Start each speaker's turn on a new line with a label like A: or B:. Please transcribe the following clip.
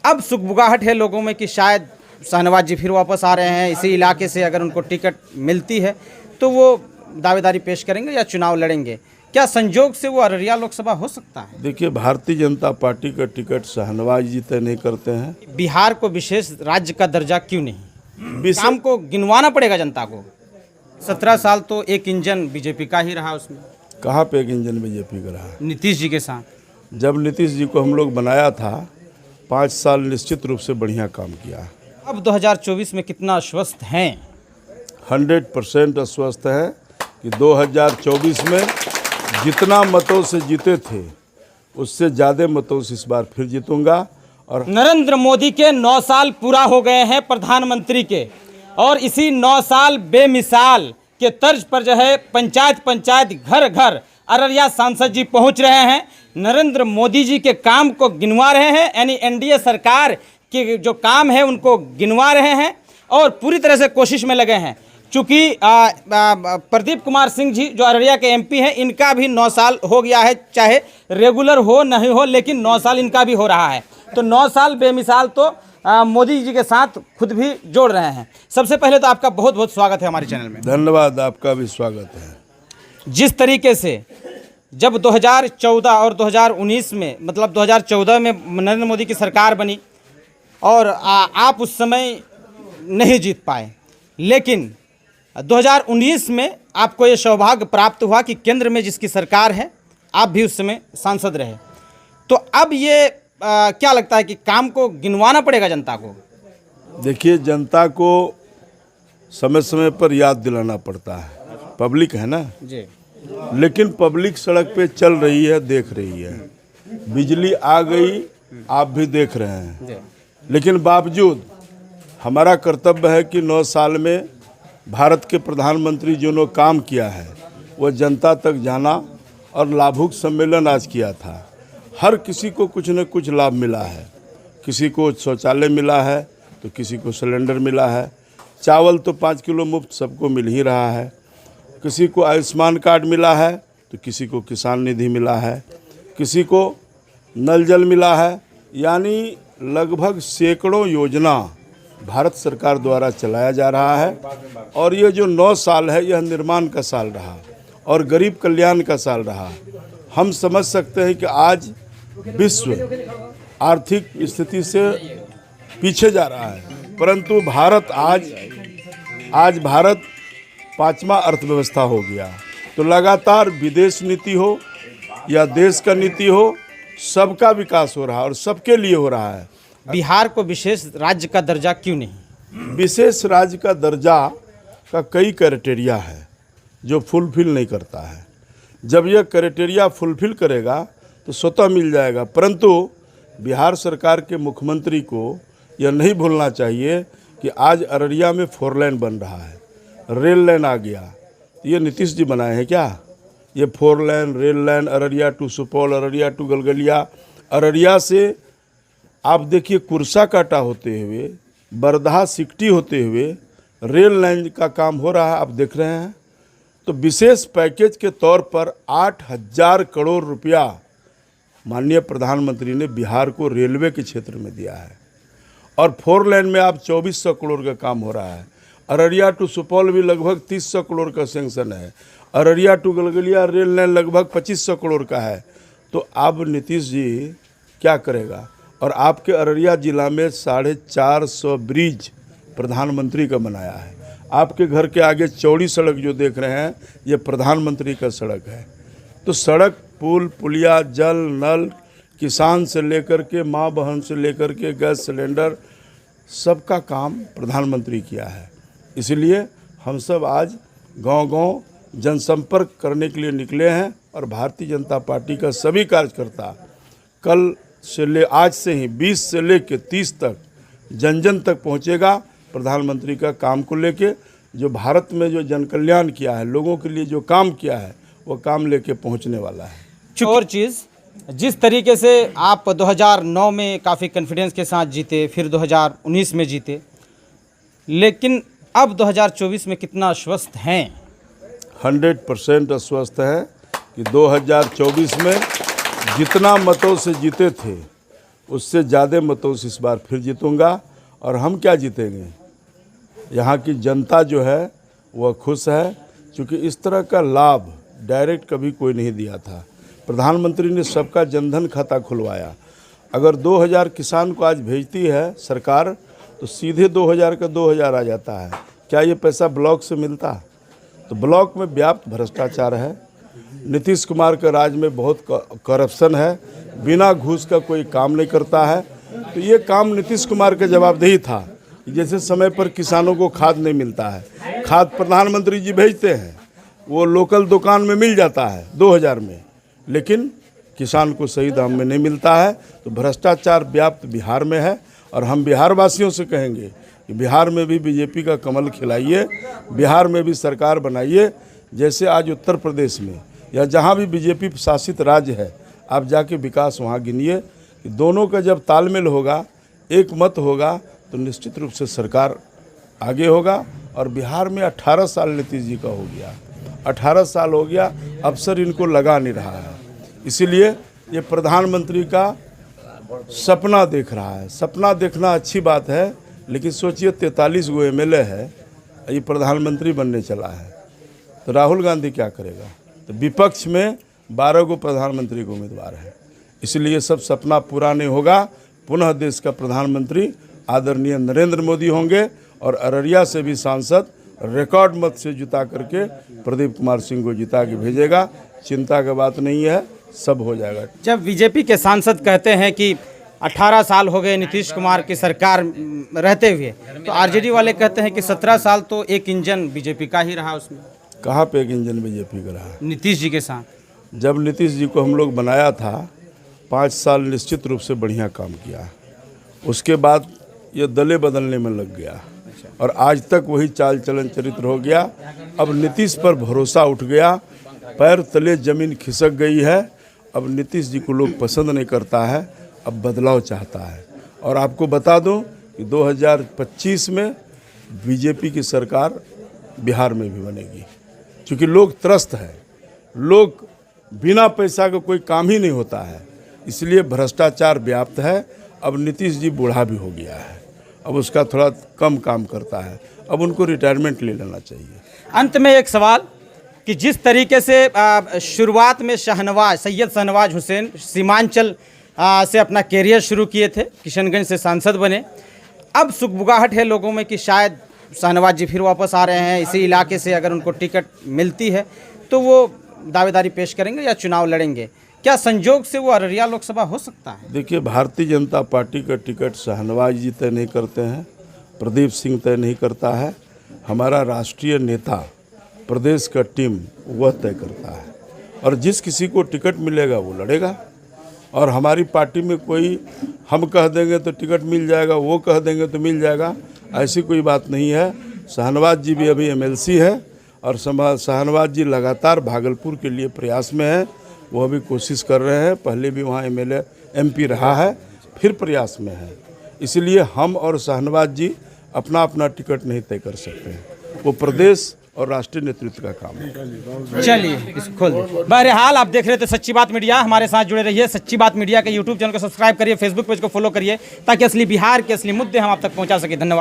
A: अब सुगबुगाहट है लोगों में कि शायद शाहनवाज जी फिर वापस आ रहे हैं, इसी इलाके से अगर उनको टिकट मिलती है तो वो दावेदारी पेश करेंगे या चुनाव लड़ेंगे। क्या संजोग से वो अररिया लोकसभा हो सकता है?
B: देखिए, भारतीय जनता पार्टी का टिकट शाहनवाज जी तय नहीं करते हैं।
A: बिहार को विशेष राज्य का दर्जा क्यों नहीं? काम को गिनवाना पड़ेगा जनता को। 17 साल तो एक इंजन बीजेपी का ही रहा, उसमें
B: कहाँ पे एक इंजन बीजेपी का रहा?
A: नीतीश जी के साथ।
B: जब नीतीश जी को हम लोग बनाया था 5 साल निश्चित रूप से बढ़िया काम किया।
A: अब 2024 में कितना आश्वस्त हैं?
B: 100% आश्वस्त है कि 2024 में जितना मतों से जीते थे उससे ज़्यादा मतों से इस बार फिर जीतूंगा। और
A: नरेंद्र मोदी के 9 साल पूरा हो गए हैं प्रधानमंत्री के, और इसी 9 साल बेमिसाल के तर्ज पर जो है पंचायत घर घर अररिया सांसद जी पहुंच रहे हैं, नरेंद्र मोदी जी के काम को गिनवा रहे हैं, यानी एनडीए सरकार के जो काम है उनको गिनवा रहे हैं और पूरी तरह से कोशिश में लगे हैं। चूँकि प्रदीप कुमार सिंह जी जो अररिया के एमपी हैं, इनका भी 9 साल हो गया है, चाहे रेगुलर हो नहीं हो, लेकिन 9 साल इनका भी हो रहा है। तो 9 साल बेमिसाल तो मोदी जी के साथ खुद भी जोड़ रहे हैं। सबसे पहले तो आपका बहुत बहुत स्वागत है हमारे चैनल में।
B: धन्यवाद, आपका भी स्वागत है।
A: जिस तरीके से जब 2014 और 2019 में, मतलब 2014 में नरेंद्र मोदी की सरकार बनी और आप उस समय नहीं जीत पाए, लेकिन 2019 में आपको ये सौभाग्य प्राप्त हुआ कि केंद्र में जिसकी सरकार है आप भी उस समय सांसद रहे। तो अब ये क्या लगता है कि काम को गिनवाना पड़ेगा जनता को?
B: देखिए, जनता को समय समय पर याद दिलाना पड़ता है। पब्लिक है ना
A: जी,
B: लेकिन पब्लिक सड़क पे चल रही है, देख रही है। बिजली आ गई, आप भी देख रहे हैं। लेकिन बावजूद हमारा कर्तव्य है कि 9 साल में भारत के प्रधानमंत्री जो ने काम किया है वो जनता तक जाना, और लाभुक सम्मेलन आज किया था। हर किसी को कुछ न कुछ लाभ मिला है। किसी को शौचालय मिला है तो किसी को सिलेंडर मिला है। चावल तो 5 किलो मुफ्त सबको मिल ही रहा है। किसी को आयुष्मान कार्ड मिला है तो किसी को किसान निधि मिला है, किसी को नल जल मिला है। यानी लगभग सैकड़ों योजना भारत सरकार द्वारा चलाया जा रहा है। और ये जो 9 साल है यह निर्माण का साल रहा और गरीब कल्याण का साल रहा। हम समझ सकते हैं कि आज विश्व आर्थिक स्थिति से पीछे जा रहा है, परंतु भारत आज भारत 5वां अर्थव्यवस्था हो गया। तो लगातार विदेश नीति हो या देश का नीति हो, सबका विकास हो रहा है और सबके लिए हो रहा है।
A: बिहार को विशेष राज्य का दर्जा क्यों नहीं?
B: विशेष राज्य का दर्जा का कई क्राइटेरिया है जो फुलफिल नहीं करता है। जब यह क्राइटेरिया फुलफिल करेगा तो स्वतः मिल जाएगा। परंतु बिहार सरकार के मुख्यमंत्री को यह नहीं भूलना चाहिए कि आज अररिया में 4 लेन बन रहा है, रेल लाइन आ गया। ये नीतीश जी बनाए हैं क्या? ये 4 lane rail line Araria to Supaul, Araria to Galgalia, Araria से आप देखिए कुर्सा काटा होते हुए, बरधा सिकटी होते हुए रेल लाइन का काम हो रहा है, आप देख रहे हैं। तो विशेष पैकेज के तौर पर 8,000 करोड़ रुपया माननीय प्रधानमंत्री ने बिहार को रेलवे के क्षेत्र में दिया है। और 4 लेन में आप 2400 करोड़ का काम हो रहा है। अररिया टू सुपौल भी लगभग 300 करोड़ का सेंक्शन है। Araria to Galgalia rail line लगभग 2500 करोड़ का है। तो अब नीतीश जी क्या करेगा? और आपके अररिया जिला में 450 ब्रिज प्रधानमंत्री का बनाया है। आपके घर के आगे चौड़ी सड़क जो देख रहे हैं ये प्रधानमंत्री का सड़क है। तो सड़क, पुल, पुलिया, जल, नल, किसान से लेकर के माँ बहन से लेकर के गैस सिलेंडर, सबका काम प्रधानमंत्री किया है। इसलिए हम सब आज गांव-गांव जनसंपर्क करने के लिए निकले हैं और भारतीय जनता पार्टी का सभी कार्यकर्ता कल से आज से ही 20 से लेकर 30 तक जन जन तक पहुंचेगा प्रधानमंत्री का काम को लेके। जो भारत में जो जन कल्याण किया है, लोगों के लिए जो काम किया है, वो काम लेके पहुंचने वाला है।
A: और चीज़, जिस तरीके से आप 2009 में काफ़ी कॉन्फिडेंस के साथ जीते, फिर 2019 में जीते, लेकिन अब 2024 में कितना आश्वस्त हैं?
B: 100% आश्वस्त है कि 2024 में जितना मतों से जीते थे उससे ज़्यादा मतों से इस बार फिर जीतूंगा। और हम क्या जीतेंगे, यहाँ की जनता जो है वह खुश है, क्योंकि इस तरह का लाभ डायरेक्ट कभी कोई नहीं दिया था। प्रधानमंत्री ने सबका जनधन खाता खुलवाया। अगर 2000 किसान को आज भेजती है सरकार तो सीधे 2000 का 2000 आ जाता है। क्या ये पैसा ब्लॉक से मिलता? तो ब्लॉक में व्याप्त भ्रष्टाचार है। नीतीश कुमार के राज में बहुत करप्शन है, बिना घूस का कोई काम नहीं करता है। तो ये काम नीतीश कुमार का जवाबदेही था। जैसे समय पर किसानों को खाद नहीं मिलता है, खाद प्रधानमंत्री जी भेजते हैं, वो लोकल दुकान में मिल जाता है 2000 में, लेकिन किसान को सही दाम में नहीं मिलता है। तो भ्रष्टाचार व्याप्त बिहार में है। और हम बिहार वासियों से कहेंगे कि बिहार में भी बीजेपी का कमल खिलाइए, बिहार में भी सरकार बनाइए। जैसे आज उत्तर प्रदेश में या जहाँ भी बीजेपी शासित राज्य है, आप जाके विकास वहाँ गिनिए कि दोनों का जब तालमेल होगा, एक मत होगा, तो निश्चित रूप से सरकार आगे होगा। और बिहार में 18 साल नीतीश जी का हो गया, 18 साल हो गया, अवसर इनको लगा नहीं रहा है। इसीलिए ये प्रधानमंत्री का सपना देख रहा है। सपना देखना अच्छी बात है, लेकिन सोचिए 43 गो एमएलए है, ये प्रधानमंत्री बनने चला है, तो राहुल गांधी क्या करेगा? तो विपक्ष में 12 गो प्रधानमंत्री के उम्मीदवार है। इसलिए सब सपना पूरा नहीं होगा। पुनः देश का प्रधानमंत्री आदरणीय नरेंद्र मोदी होंगे और अररिया से भी सांसद रिकॉर्ड मत से जिता करके प्रदीप कुमार सिंह को जिता के भेजेगा। चिंता की बात नहीं है, सब हो जाएगा।
A: जब बीजेपी के सांसद कहते हैं कि 18 साल हो गए नीतीश कुमार की सरकार रहते हुए, तो आरजेडी वाले कहते हैं कि 17 साल तो एक इंजन बीजेपी का ही रहा। उसमें
B: कहाँ पे एक इंजन बीजेपी का रहा?
A: नीतीश जी के साथ
B: जब नीतीश जी को हम लोग बनाया था, 5 साल निश्चित रूप से बढ़िया काम किया। उसके बाद ये दले बदलने में लग गया और आज तक वही चाल चलन चरित्र हो गया। अब नीतीश पर भरोसा उठ गया, पैर तले जमीन खिसक गई है। अब नीतीश जी को लोग पसंद नहीं करता है, अब बदलाव चाहता है। और आपको बता दूं कि 2025 में बीजेपी की सरकार बिहार में भी बनेगी, क्योंकि लोग त्रस्त है, लोग बिना पैसा का कोई काम ही नहीं होता है। इसलिए भ्रष्टाचार व्याप्त है। अब नीतीश जी बूढ़ा भी हो गया है, अब उसका थोड़ा कम काम करता है, अब उनको रिटायरमेंट ले लेना चाहिए।
A: अंत में एक सवाल कि जिस तरीके से शुरुआत में सैयद शाहनवाज हुसैन सीमांचल से अपना कैरियर शुरू किए थे, किशनगंज से सांसद बने, अब सुगबुगाहट है लोगों में कि शायद शाहनवाज जी फिर वापस आ रहे हैं, इसी इलाके से अगर उनको टिकट मिलती है तो वो दावेदारी पेश करेंगे या चुनाव लड़ेंगे। क्या संजोग से वो अररिया लोकसभा हो सकता है?
B: देखिए, भारतीय जनता पार्टी का टिकट शाहनवाज जी तय नहीं करते हैं, प्रदीप सिंह तय नहीं करता है, हमारा राष्ट्रीय नेता प्रदेश का टीम वह तय करता है। और जिस किसी को टिकट मिलेगा वो लड़ेगा। और हमारी पार्टी में कोई हम कह देंगे तो टिकट मिल जाएगा, वो कह देंगे तो मिल जाएगा, ऐसी कोई बात नहीं है। शाहनवाज जी भी अभी एमएलसी है और शाहनवाज जी लगातार भागलपुर के लिए प्रयास में है। वो अभी कोशिश कर रहे हैं, पहले भी वहाँ एमएलए एमपी रहा है, फिर प्रयास में है। इसलिए हम और शाहनवाज जी अपना अपना टिकट नहीं तय कर सकते हैं, वो प्रदेश और राष्ट्रीय नेतृत्व का काम है।
A: चलिए इसको खोल दीजिए। बहरहाल आप देख रहे थे सच्ची बात मीडिया, हमारे साथ जुड़े रहिए। सच्ची बात मीडिया के यूट्यूब चैनल को सब्सक्राइब करिए, फेसबुक पेज को फॉलो करिए, ताकि असली बिहार के असली मुद्दे हम आप तक पहुंचा सके। धन्यवाद।